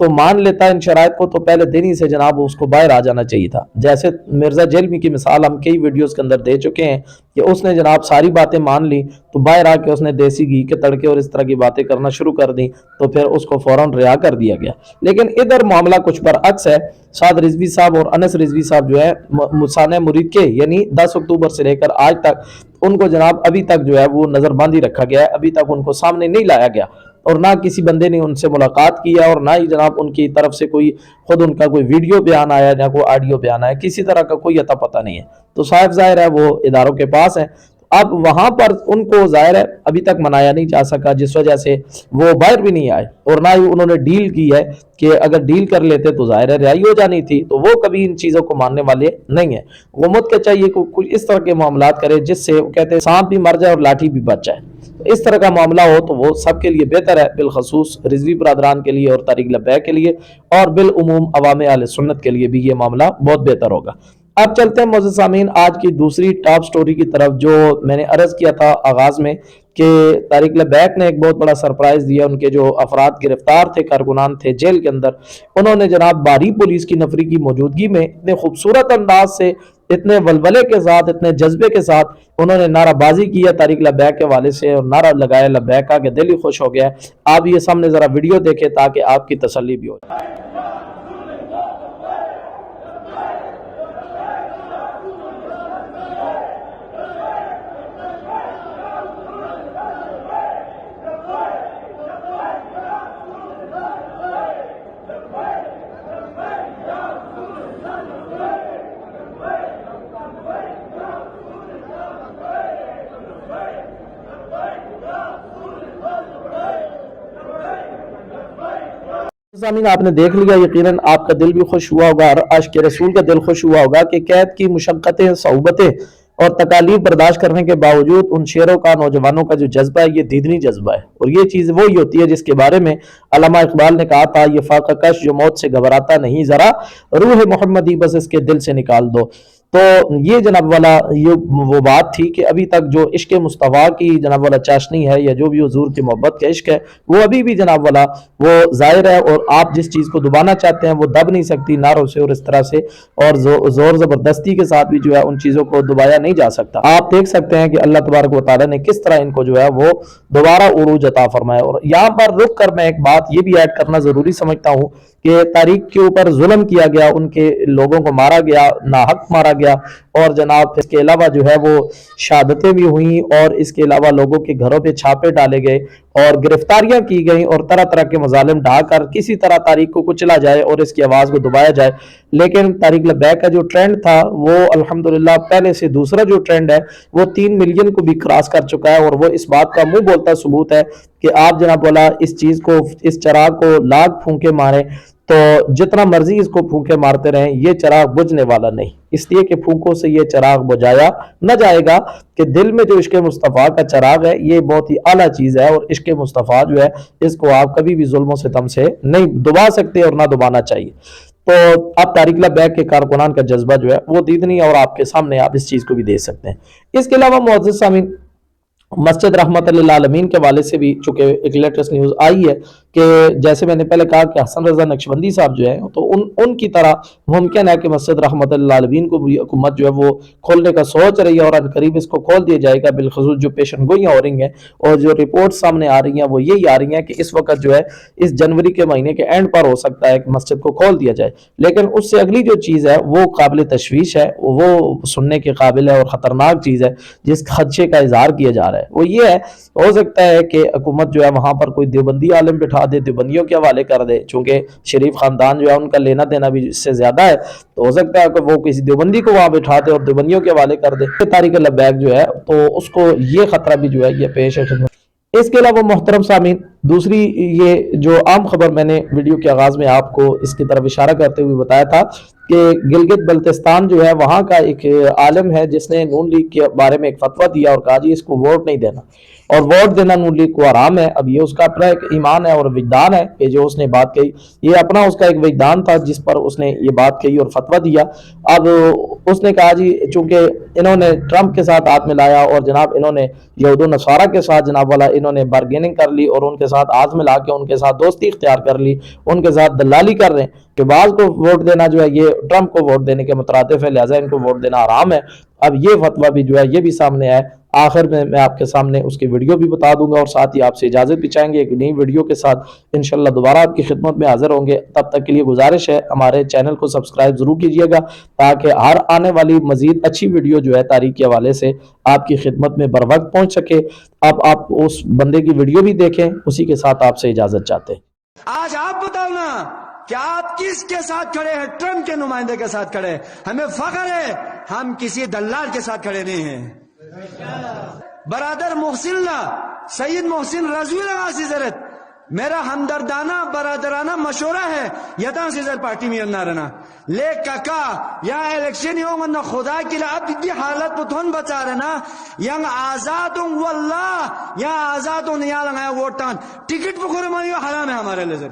تو مان لیتا ان شرائط کو تو پہلے دن ہی سے جناب اس کو باہر آ جانا چاہیے تھا. جیسے مرزا جیلمی کی مثال ہم کئی ویڈیوز کے اندر دے چکے ہیں کہ اس نے جناب ساری باتیں مان لی تو باہر آ کے اس نے دیسی گھی کے تڑکے اور اس طرح کی باتیں کرنا شروع کر دی تو پھر اس کو فوراً رہا کر دیا گیا. لیکن ادھر معاملہ کچھ برعکس ہے. سعد رضوی صاحب اور انس رضوی صاحب جو ہے مسانہ مرید کے یعنی 10 اکتوبر سے لے کر آج تک ان کو جناب ابھی تک جو ہے وہ نظر بندی رکھا گیا ہے. ابھی تک ان کو سامنے نہیں لایا گیا اور نہ کسی بندے نے ان سے ملاقات کیا اور نہ ہی جناب ان کی طرف سے کوئی خود ان کا کوئی ویڈیو بیان آیا نہ کوئی آڈیو بیان آیا. کسی طرح کا کوئی عطا پتہ نہیں ہے. تو صاحب ظاہر ہے وہ اداروں کے پاس ہیں. اب وہاں پر ان کو ظاہر ہے ابھی تک منایا نہیں جا سکا جس وجہ سے وہ باہر بھی نہیں آئے اور نہ ہی انہوں نے ڈیل کی ہے کہ اگر ڈیل کر لیتے تو ظاہر ہے رہائی ہو جانی تھی. تو وہ کبھی ان چیزوں کو ماننے والے نہیں ہیں. حکومت کے چاہیے کہ کچھ اس طرح کے معاملات کرے جس سے وہ کہتے ہیں سانپ بھی مر جائے اور لاٹھی بھی بچ جائے. اس طرح کا معاملہ ہو تو وہ سب کے لیے بہتر ہے, بالخصوص رضوی برادران کے لیے اور طریق لبیک کے لیے اور بالعموم عوام اہل سنت کے لیے بھی یہ معاملہ بہت بہتر ہوگا. اب چلتے ہیں معزز سامعین آج کی دوسری ٹاپ سٹوری کی طرف جو میں نے عرض کیا تھا آغاز میں کہ طریق لبیک نے ایک بہت بڑا سرپرائز دیا. ان کے جو افراد گرفتار تھے کارکنان تھے جیل کے اندر انہوں نے جناب باری پولیس کی نفری کی موجودگی میں اتنے خوبصورت انداز سے اتنے ولولے کے ساتھ اتنے جذبے کے ساتھ انہوں نے نعرہ بازی کی ہے طریق لبیک کے والے سے اور نعرہ لگایا لبیک کا کہ دل ہی خوش ہو گیا. آپ یہ سامنے ذرا ویڈیو دیکھیں تاکہ آپ کی تسلی بھی ہو جائے. سامعین آپ نے دیکھ لیا یقیناً آپ کا دل بھی خوش ہوا ہوگا اور عاشق رسول کا دل خوش ہوا ہوگا کہ قید کی مشقتیں صعوبتیں اور تکالیف برداشت کرنے کے باوجود ان شیروں کا نوجوانوں کا جو جذبہ ہے یہ دیدنی جذبہ ہے. اور یہ چیز وہی ہوتی ہے جس کے بارے میں علامہ اقبال نے کہا تھا یہ فاقہ کش جو موت سے گھبراتا نہیں ذرا روح محمدی بس اس کے دل سے نکال دو. تو یہ جناب والا یہ وہ بات تھی کہ ابھی تک جو عشق مصطفیٰ کی جناب والا چاشنی ہے یا جو بھی حضور کی محبت کا عشق ہے وہ ابھی بھی جناب والا وہ ظاہر ہے اور آپ جس چیز کو دبانا چاہتے ہیں وہ دب نہیں سکتی نعروں سے اور اس طرح سے اور زور زبردستی کے ساتھ بھی جو ہے ان چیزوں کو دبایا نہیں جا سکتا. آپ دیکھ سکتے ہیں کہ اللہ تبارک و تعالیٰ نے کس طرح ان کو جو ہے وہ دوبارہ عروج عطا فرمایا. اور یہاں پر رک کر میں ایک بات یہ بھی ایڈ کرنا ضروری سمجھتا ہوں کہ تاریخ کے اوپر ظلم کیا گیا, ان کے لوگوں کو مارا گیا, ناحق مارا گیا اور جناب اس کے علاوہ جو ہے وہ شہادتیں بھی ہوئیں اور اس کے علاوہ لوگوں کے گھروں پہ چھاپے ڈالے گئے اور گرفتاریاں کی گئیں اور طرح طرح کے مظالم ڈھا کر کسی طرح تاریخ کو کچلا جائے اور اس کی آواز کو دبایا جائے. لیکن طریق لبیک کا جو ٹرینڈ تھا وہ الحمدللہ پہلے سے دوسرا جو ٹرینڈ ہے وہ 3 ملین کو بھی کراس کر چکا ہے اور وہ اس بات کا منہ بولتا ثبوت ہے کہ آپ جناب والا اس چیز کو اس چراغ کو لاکھ پھونکے ماریں تو جتنا مرضی اس کو پھونکے مارتے رہیں یہ چراغ بجھنے والا نہیں, اس لیے کہ پھونکوں سے یہ چراغ بجھایا نہ جائے گا. کہ دل میں جو عشق مصطفیٰ کا چراغ ہے یہ بہت ہی اعلیٰ چیز ہے اور عشق مصطفیٰ جو ہے اس کو آپ کبھی بھی ظلم و ستم سے نہیں دبا سکتے اور نہ دبانا چاہیے. تو اب طریق لبیک کے کارکنان کا جذبہ جو ہے وہ دیدنی اور آپ کے سامنے آپ اس چیز کو بھی دیکھ سکتے ہیں. اس کے علاوہ معزز سامعین مسجد رحمت للعالمین کے والے سے بھی چونکہ ایک لیٹسٹ نیوز آئی ہے کہ جیسے میں نے پہلے کہا کہ حسن رضا نقشبندی صاحب جو ہیں تو ان کی طرح ممکن ہے کہ مسجد رحمت للعالمین کو بھی حکومت جو ہے وہ کھولنے کا سوچ رہی ہے اور عنقریب اس کو کھول دیا جائے گا. بالخصوص جو پیشن گوئیاں ہو رہی ہیں اور جو رپورٹ سامنے آ رہی ہیں وہ یہی آ رہی ہیں کہ اس وقت جو ہے اس جنوری کے مہینے کے اینڈ پر ہو سکتا ہے کہ مسجد کو کھول دیا جائے. لیکن اس سے اگلی جو چیز ہے وہ قابل تشویش ہے, وہ سننے کے قابل ہے اور خطرناک چیز ہے جس خدشے کا اظہار کیا جا رہا ہے. وہ یہ ہے ہو سکتا ہے کہ حکومت جو ہے وہاں پر کوئی دیوبندی عالم بٹھا دے, دیوبندیوں کے حوالے کر دے, چونکہ شریف خاندان جو ہے ان کا لینا دینا بھی اس سے زیادہ ہے تو ہو سکتا ہے کہ وہ کسی دیوبندی کو وہاں بٹھا دے اور دیوبندیوں کے حوالے کر دے. طریق لبیک جو ہے تو اس کو یہ خطرہ بھی جو ہے یہ پیش ہے. اس کے علاوہ محترم سامعین دوسری یہ جو عام خبر میں نے ویڈیو کے آغاز میں آپ کو اس کی طرف اشارہ کرتے ہوئے بتایا تھا کہ گلگت بلتستان جو ہے وہاں کا ایک عالم ہے جس نے نون لیگ کے بارے میں ایک فتویٰ دیا اور کہا جی اس کو ووٹ نہیں دینا. اور ووٹ دینا نون لیگ کو حرام ہے. اب یہ اس کا اپنا ایک ایمان ہے اور وجدان ہے کہ جو اس نے بات کہی, یہ اپنا اس کا ایک وجدان تھا جس پر اس نے یہ بات کہی اور فتویٰ دیا. اب اس نے کہا جی چونکہ انہوں نے ٹرمپ کے ساتھ ہاتھ ملایا اور جناب انہوں نے یہود و نصارہ کے ساتھ جناب والا انہوں نے بارگیننگ کر لی اور ان کے ساتھ ہاتھ ملا کے ان کے ساتھ دوستی اختیار کر لی, ان کے ساتھ دلالی کر رہے ہیں کہ بعض کو ووٹ دینا جو ہے یہ ٹرمپ کو ووٹ دینے کے مترادف ہے, لہٰذا ان کو ووٹ دینا حرام ہے. اب یہ فتویٰ بھی جو ہے یہ بھی سامنے آئے. آخر میں آپ کے سامنے اس کی ویڈیو بھی بتا دوں گا اور ساتھ ہی آپ سے اجازت بھی چاہیں گے. ایک نئی ویڈیو کے ساتھ انشاءاللہ دوبارہ آپ کی خدمت میں حاضر ہوں گے. تب تک کے لیے گزارش ہے ہمارے چینل کو سبسکرائب ضرور کیجیے گا تاکہ ہر آنے والی مزید اچھی ویڈیو جو ہے تاریخ کے حوالے سے آپ کی خدمت میں بر وقت پہنچ سکے. اب آپ اس بندے کی ویڈیو بھی دیکھیں, اسی کے ساتھ آپ سے اجازت چاہتے ہیں. آج آپ بتاؤ نا کہ آپ کس کے ساتھ کھڑے ہیں؟ ٹرمپ کے نمائندے کے ساتھ کھڑے ہیں. ہمیں فخر ہے ہم کسی دلال کے ساتھ کھڑے نہیں ہیں. برادر محسن اللہ سید محسن رضوی لگا سیزرت میرا ہمدردانہ برادرانہ مشورہ ہے یداں سیزر پارٹی میں نہ رہنا. لے ککا یا الیکشن یوم نہ خدا کے لیے اب کی حالت پتھون بچا رہنا ینگ آزادوں واللہ یا آزادوں یا لگایا ووٹان ٹکٹ پکڑ مانیو حرام ہے ہمارے لیے.